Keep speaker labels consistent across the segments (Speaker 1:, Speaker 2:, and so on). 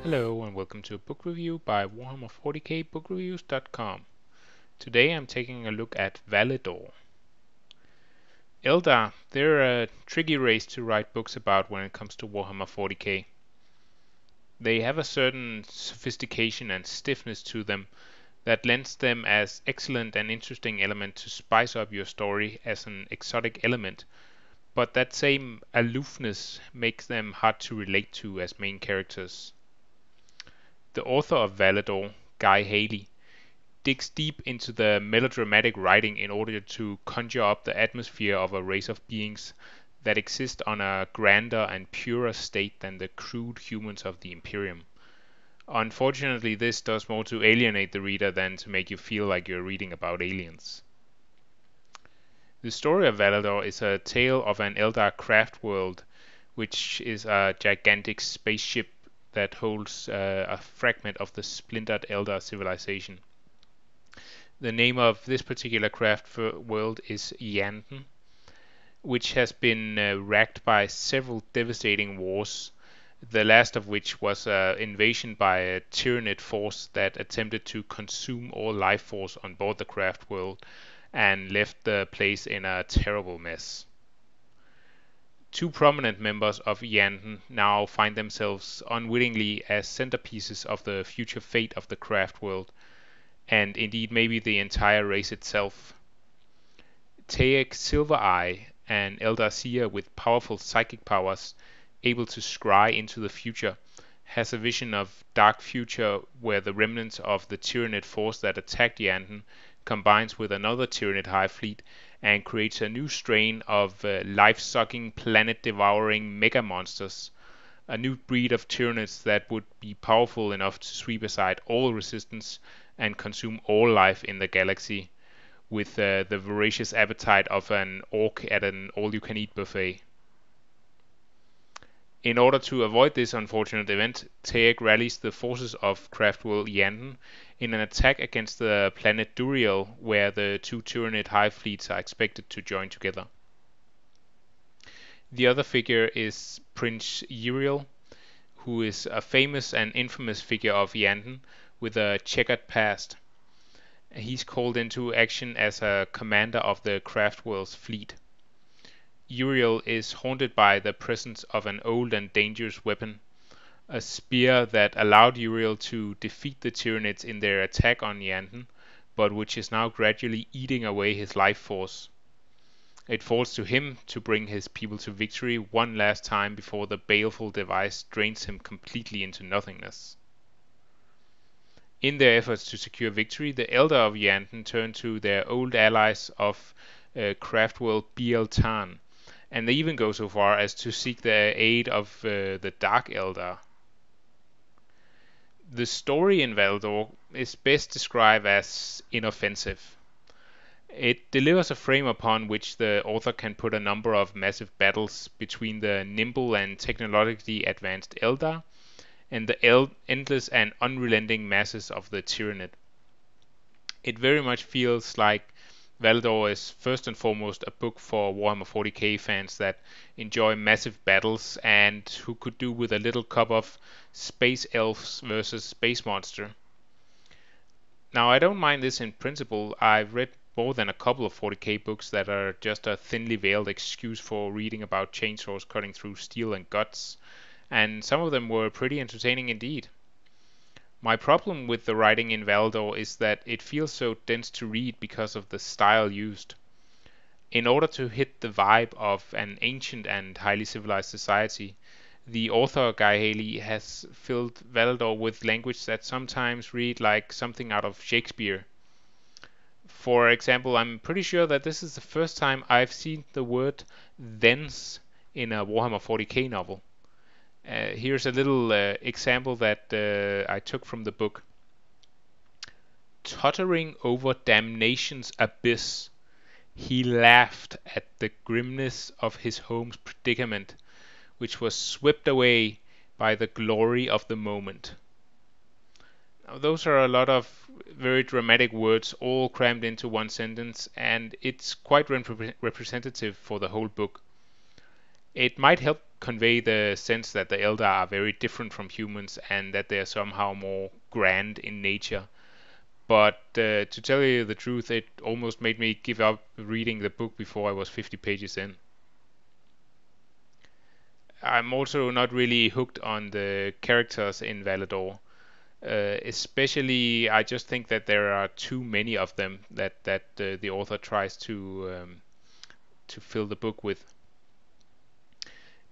Speaker 1: Hello and welcome to a book review by Warhammer 40k bookreviews.com. Today I'm taking a look at Valedor. Eldar, they're a tricky race to write books about when it comes to Warhammer 40k. They have a certain sophistication and stiffness to them that lends them as excellent and interesting element to spice up your story as an exotic element, but that same aloofness makes them hard to relate to as main characters. The author of Valedor, Guy Haley, digs deep into the melodramatic writing in order to conjure up the atmosphere of a race of beings that exist on a grander and purer state than the crude humans of the Imperium. Unfortunately, this does more to alienate the reader than to make you feel like you're reading about aliens. The story of Valedor is a tale of an Eldar craft world, which is a gigantic spaceship that holds a fragment of the splintered Eldar civilization. The name of this particular craft world is Iyanden, which has been racked by several devastating wars, the last of which was an invasion by a Tyranid force that attempted to consume all life force on board the craft world and left the place in a terrible mess. Two prominent members of Iyanden now find themselves unwittingly as centerpieces of the future fate of the craft world, and indeed maybe the entire race itself. Taec Silvereye, an Eldar seer with powerful psychic powers, able to scry into the future, has a vision of dark future where the remnants of the Tyranid force that attacked Iyanden combines with another Tyranid Hive fleet and creates a new strain of life-sucking, planet-devouring mega monsters, a new breed of Tyranids that would be powerful enough to sweep aside all resistance and consume all life in the galaxy, with the voracious appetite of an orc at an all-you-can-eat buffet. In order to avoid this unfortunate event, Taec rallies the forces of craftworld Iyanden in an attack against the planet Yriel, where the two Tyranid Hive fleets are expected to join together. The other figure is Prince Yriel, who is a famous and infamous figure of Iyanden with a checkered past. He's called into action as a commander of the craftworld's fleet. Yriel is haunted by the presence of an old and dangerous weapon, a spear that allowed Yriel to defeat the Tyranids in their attack on Iyanden, but which is now gradually eating away his life force. It falls to him to bring his people to victory one last time before the baleful device drains him completely into nothingness. In their efforts to secure victory, the Eldar of Iyanden turn to their old allies of craftworld Biel-Tan, and they even go so far as to seek the aid of the Dark Eldar. The story in Valedor is best described as inoffensive. It delivers a frame upon which the author can put a number of massive battles between the nimble and technologically advanced Eldar and the endless and unrelenting masses of the Tyranid. It very much feels like Valedor is first and foremost a book for Warhammer 40k fans that enjoy massive battles and who could do with a little cup of space elves versus space monster. Now, I don't mind this in principle. I've read more than a couple of 40k books that are just a thinly veiled excuse for reading about chainsaws cutting through steel and guts, and some of them were pretty entertaining indeed. My problem with the writing in Valedor is that it feels so dense to read because of the style used. In order to hit the vibe of an ancient and highly civilized society, the author Guy Haley has filled Valedor with language that sometimes read like something out of Shakespeare. For example, I'm pretty sure that this is the first time I've seen the word thence in a Warhammer 40k novel. Here's a little example that I took from the book. Tottering over damnation's abyss, he laughed at the grimness of his home's predicament, which was swept away by the glory of the moment. Now, those are a lot of very dramatic words all crammed into one sentence, and it's quite representative for the whole book. It might help convey the sense that the Eldar are very different from humans and that they are somehow more grand in nature. But to tell you the truth, it almost made me give up reading the book before I was 50 pages in. I'm also not really hooked on the characters in Valedor. Especially, I just think that there are too many of them that the author tries to fill the book with.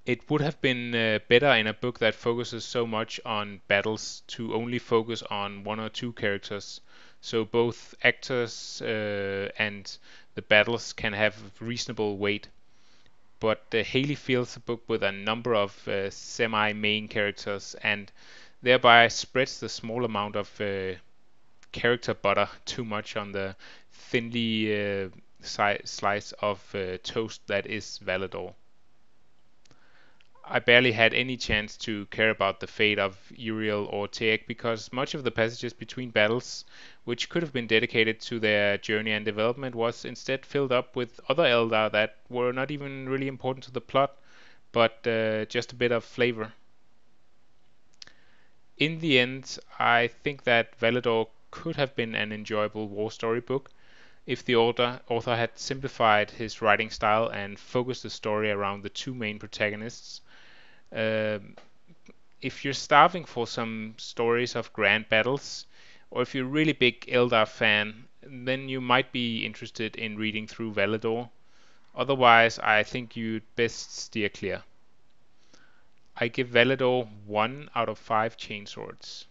Speaker 1: It would have been better in a book that focuses so much on battles to only focus on one or two characters, so both actors and the battles can have reasonable weight. But Haley fills the book with a number of semi-main characters and thereby spreads the small amount of character butter too much on the thinly slice of toast that is Valedor. I barely had any chance to care about the fate of Yriel or Taec because much of the passages between battles, which could have been dedicated to their journey and development, was instead filled up with other Eldar that were not even really important to the plot, but just a bit of flavor. In the end, I think that Valedor could have been an enjoyable war story book if the author had simplified his writing style and focused the story around the two main protagonists. Um, if you're starving for some stories of grand battles, or if you're a really big Eldar fan, then you might be interested in reading through Valedor. Otherwise, I think you'd best steer clear. I give Valedor 1 out of 5 chainswords.